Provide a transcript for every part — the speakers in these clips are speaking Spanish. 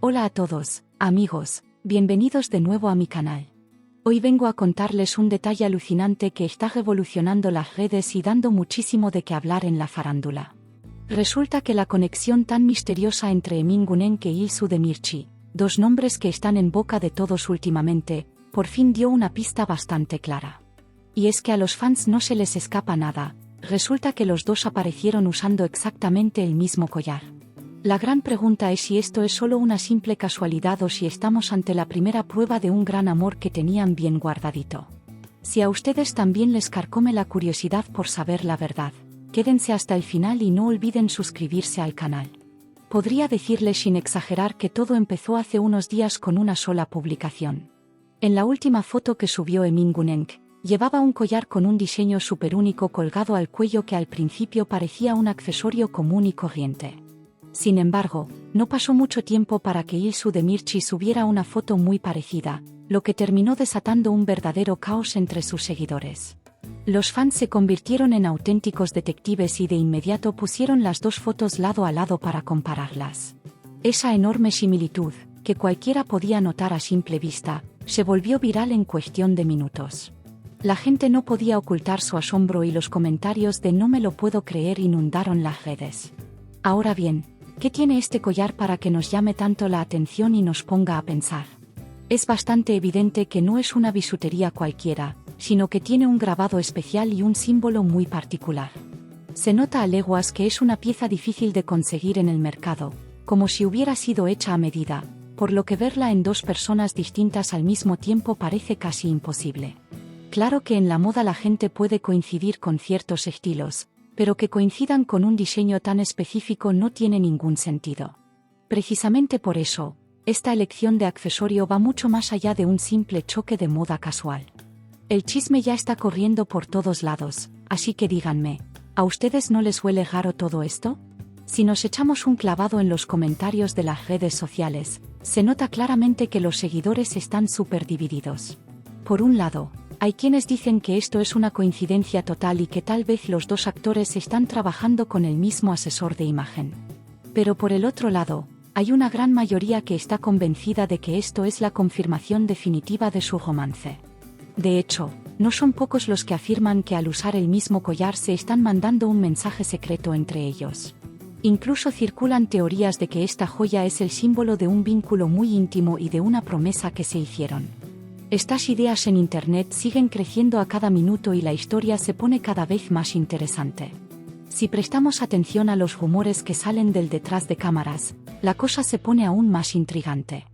Hola a todos, amigos, bienvenidos de nuevo a mi canal. Hoy vengo a contarles un detalle alucinante que está revolucionando las redes y dando muchísimo de qué hablar en la farándula. Resulta que la conexión tan misteriosa entre Emin Günenk e İlsu Demirci, dos nombres que están en boca de todos últimamente, por fin dio una pista bastante clara. Y es que a los fans no se les escapa nada, resulta que los dos aparecieron usando exactamente el mismo collar. La gran pregunta es si esto es solo una simple casualidad o si estamos ante la primera prueba de un gran amor que tenían bien guardadito. Si a ustedes también les carcome la curiosidad por saber la verdad, quédense hasta el final y no olviden suscribirse al canal. Podría decirles sin exagerar que todo empezó hace unos días con una sola publicación. En la última foto que subió Emin Günenk, llevaba un collar con un diseño superúnico colgado al cuello que al principio parecía un accesorio común y corriente. Sin embargo, no pasó mucho tiempo para que İlsu Demirci subiera una foto muy parecida, lo que terminó desatando un verdadero caos entre sus seguidores. Los fans se convirtieron en auténticos detectives y de inmediato pusieron las dos fotos lado a lado para compararlas. Esa enorme similitud, que cualquiera podía notar a simple vista, se volvió viral en cuestión de minutos. La gente no podía ocultar su asombro y los comentarios de "no me lo puedo creer" inundaron las redes. Ahora bien, ¿qué tiene este collar para que nos llame tanto la atención y nos ponga a pensar? Es bastante evidente que no es una bisutería cualquiera, sino que tiene un grabado especial y un símbolo muy particular. Se nota a leguas que es una pieza difícil de conseguir en el mercado, como si hubiera sido hecha a medida, por lo que verla en dos personas distintas al mismo tiempo parece casi imposible. Claro que en la moda la gente puede coincidir con ciertos estilos, pero que coincidan con un diseño tan específico no tiene ningún sentido. Precisamente por eso, esta elección de accesorio va mucho más allá de un simple choque de moda casual. El chisme ya está corriendo por todos lados, así que díganme, ¿a ustedes no les huele raro todo esto? Si nos echamos un clavado en los comentarios de las redes sociales, se nota claramente que los seguidores están súper divididos. Por un lado, hay quienes dicen que esto es una coincidencia total y que tal vez los dos actores están trabajando con el mismo asesor de imagen. Pero por el otro lado, hay una gran mayoría que está convencida de que esto es la confirmación definitiva de su romance. De hecho, no son pocos los que afirman que al usar el mismo collar se están mandando un mensaje secreto entre ellos. Incluso circulan teorías de que esta joya es el símbolo de un vínculo muy íntimo y de una promesa que se hicieron. Estas ideas en Internet siguen creciendo a cada minuto y la historia se pone cada vez más interesante. Si prestamos atención a los rumores que salen del detrás de cámaras, la cosa se pone aún más intrigante.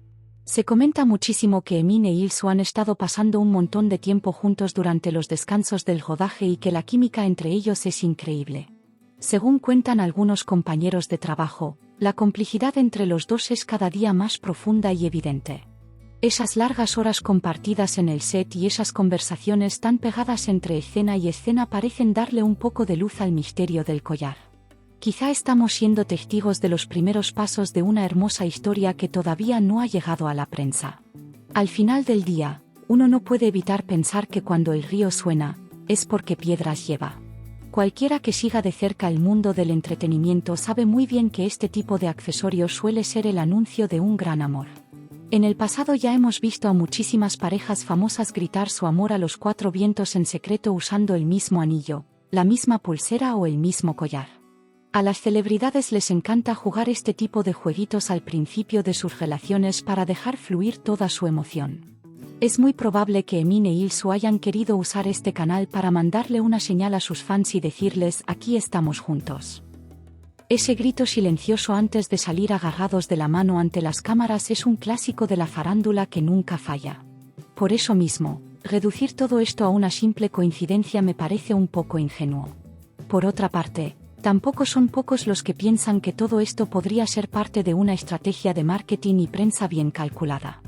Se comenta muchísimo que Emin e İlsu han estado pasando un montón de tiempo juntos durante los descansos del rodaje y que la química entre ellos es increíble. Según cuentan algunos compañeros de trabajo, la complicidad entre los dos es cada día más profunda y evidente. Esas largas horas compartidas en el set y esas conversaciones tan pegadas entre escena y escena parecen darle un poco de luz al misterio del collar. Quizá estamos siendo testigos de los primeros pasos de una hermosa historia que todavía no ha llegado a la prensa. Al final del día, uno no puede evitar pensar que cuando el río suena, es porque piedras lleva. Cualquiera que siga de cerca el mundo del entretenimiento sabe muy bien que este tipo de accesorios suele ser el anuncio de un gran amor. En el pasado ya hemos visto a muchísimas parejas famosas gritar su amor a los cuatro vientos en secreto usando el mismo anillo, la misma pulsera o el mismo collar. A las celebridades les encanta jugar este tipo de jueguitos al principio de sus relaciones para dejar fluir toda su emoción. Es muy probable que Emin e İlsu hayan querido usar este canal para mandarle una señal a sus fans y decirles "aquí estamos juntos". Ese grito silencioso antes de salir agarrados de la mano ante las cámaras es un clásico de la farándula que nunca falla. Por eso mismo, reducir todo esto a una simple coincidencia me parece un poco ingenuo. Por otra parte, tampoco son pocos los que piensan que todo esto podría ser parte de una estrategia de marketing y prensa bien calculada.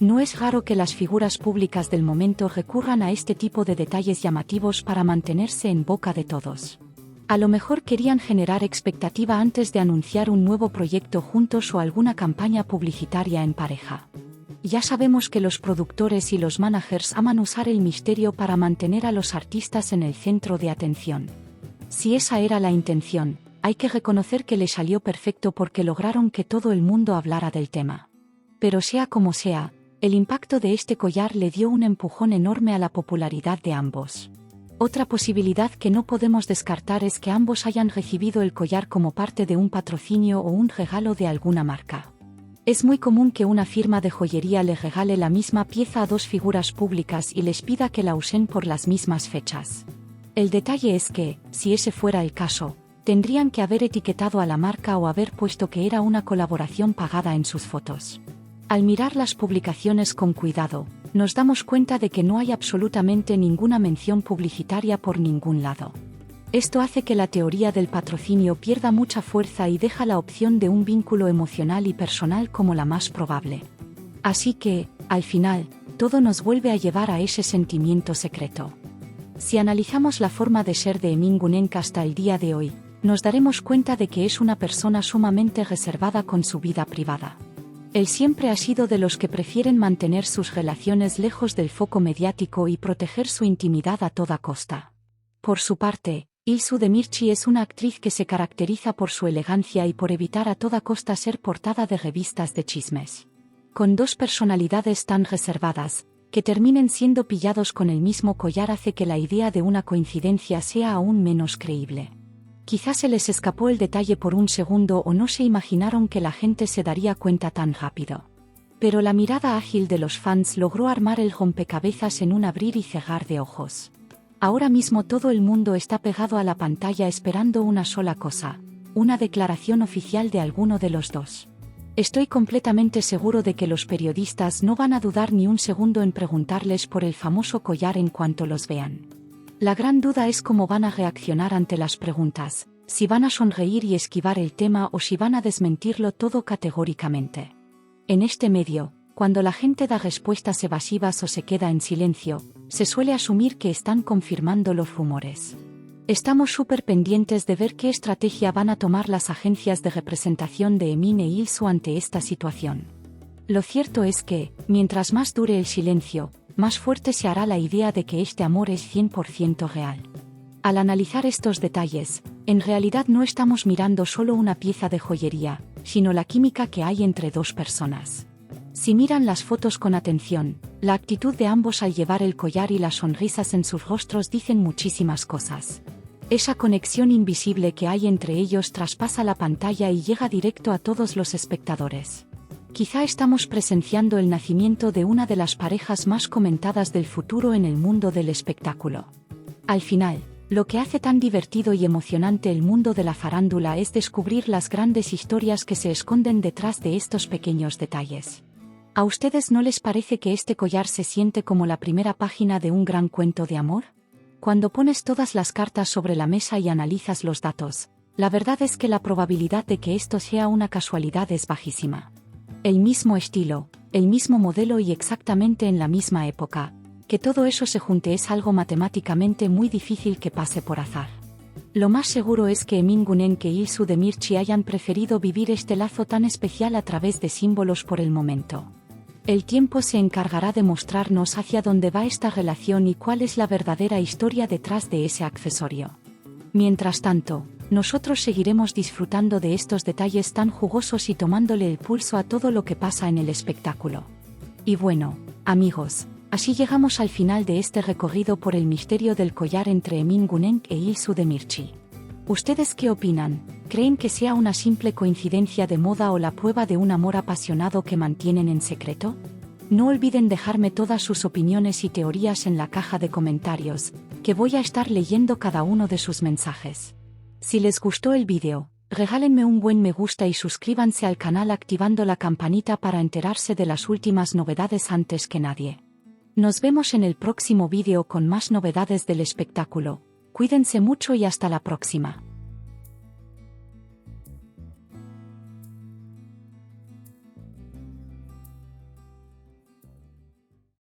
No es raro que las figuras públicas del momento recurran a este tipo de detalles llamativos para mantenerse en boca de todos. A lo mejor querían generar expectativa antes de anunciar un nuevo proyecto juntos o alguna campaña publicitaria en pareja. Ya sabemos que los productores y los managers aman usar el misterio para mantener a los artistas en el centro de atención. Si esa era la intención, hay que reconocer que le salió perfecto porque lograron que todo el mundo hablara del tema. Pero sea como sea, el impacto de este collar le dio un empujón enorme a la popularidad de ambos. Otra posibilidad que no podemos descartar es que ambos hayan recibido el collar como parte de un patrocinio o un regalo de alguna marca. Es muy común que una firma de joyería le regale la misma pieza a dos figuras públicas y les pida que la usen por las mismas fechas. El detalle es que, si ese fuera el caso, tendrían que haber etiquetado a la marca o haber puesto que era una colaboración pagada en sus fotos. Al mirar las publicaciones con cuidado, nos damos cuenta de que no hay absolutamente ninguna mención publicitaria por ningún lado. Esto hace que la teoría del patrocinio pierda mucha fuerza y deja la opción de un vínculo emocional y personal como la más probable. Así que, al final, todo nos vuelve a llevar a ese sentimiento secreto. Si analizamos la forma de ser de Emin Gunenk hasta el día de hoy, nos daremos cuenta de que es una persona sumamente reservada con su vida privada. Él siempre ha sido de los que prefieren mantener sus relaciones lejos del foco mediático y proteger su intimidad a toda costa. Por su parte, Ilsu Demirci es una actriz que se caracteriza por su elegancia y por evitar a toda costa ser portada de revistas de chismes. Con dos personalidades tan reservadas, que terminen siendo pillados con el mismo collar hace que la idea de una coincidencia sea aún menos creíble. Quizás se les escapó el detalle por un segundo o no se imaginaron que la gente se daría cuenta tan rápido. Pero la mirada ágil de los fans logró armar el rompecabezas en un abrir y cerrar de ojos. Ahora mismo todo el mundo está pegado a la pantalla esperando una sola cosa, una declaración oficial de alguno de los dos. Estoy completamente seguro de que los periodistas no van a dudar ni un segundo en preguntarles por el famoso collar en cuanto los vean. La gran duda es cómo van a reaccionar ante las preguntas, si van a sonreír y esquivar el tema o si van a desmentirlo todo categóricamente. En este medio, cuando la gente da respuestas evasivas o se queda en silencio, se suele asumir que están confirmando los rumores. Estamos súper pendientes de ver qué estrategia van a tomar las agencias de representación de Emin e Ilsu ante esta situación. Lo cierto es que, mientras más dure el silencio, más fuerte se hará la idea de que este amor es 100% real. Al analizar estos detalles, en realidad no estamos mirando solo una pieza de joyería, sino la química que hay entre dos personas. Si miran las fotos con atención, la actitud de ambos al llevar el collar y las sonrisas en sus rostros dicen muchísimas cosas. Esa conexión invisible que hay entre ellos traspasa la pantalla y llega directo a todos los espectadores. Quizá estamos presenciando el nacimiento de una de las parejas más comentadas del futuro en el mundo del espectáculo. Al final, lo que hace tan divertido y emocionante el mundo de la farándula es descubrir las grandes historias que se esconden detrás de estos pequeños detalles. ¿A ustedes no les parece que este collar se siente como la primera página de un gran cuento de amor? Cuando pones todas las cartas sobre la mesa y analizas los datos, la verdad es que la probabilidad de que esto sea una casualidad es bajísima. El mismo estilo, el mismo modelo y exactamente en la misma época, que todo eso se junte es algo matemáticamente muy difícil que pase por azar. Lo más seguro es que Emin Gunenk e Ilsu Demirci hayan preferido vivir este lazo tan especial a través de símbolos por el momento. El tiempo se encargará de mostrarnos hacia dónde va esta relación y cuál es la verdadera historia detrás de ese accesorio. Mientras tanto, nosotros seguiremos disfrutando de estos detalles tan jugosos y tomándole el pulso a todo lo que pasa en el espectáculo. Y bueno, amigos, así llegamos al final de este recorrido por el misterio del collar entre Emin Gunenk e Ilsu Demirci. ¿Ustedes qué opinan? ¿Creen que sea una simple coincidencia de moda o la prueba de un amor apasionado que mantienen en secreto? No olviden dejarme todas sus opiniones y teorías en la caja de comentarios, que voy a estar leyendo cada uno de sus mensajes. Si les gustó el vídeo, regálenme un buen me gusta y suscríbanse al canal activando la campanita para enterarse de las últimas novedades antes que nadie. Nos vemos en el próximo vídeo con más novedades del espectáculo. Cuídense mucho y hasta la próxima.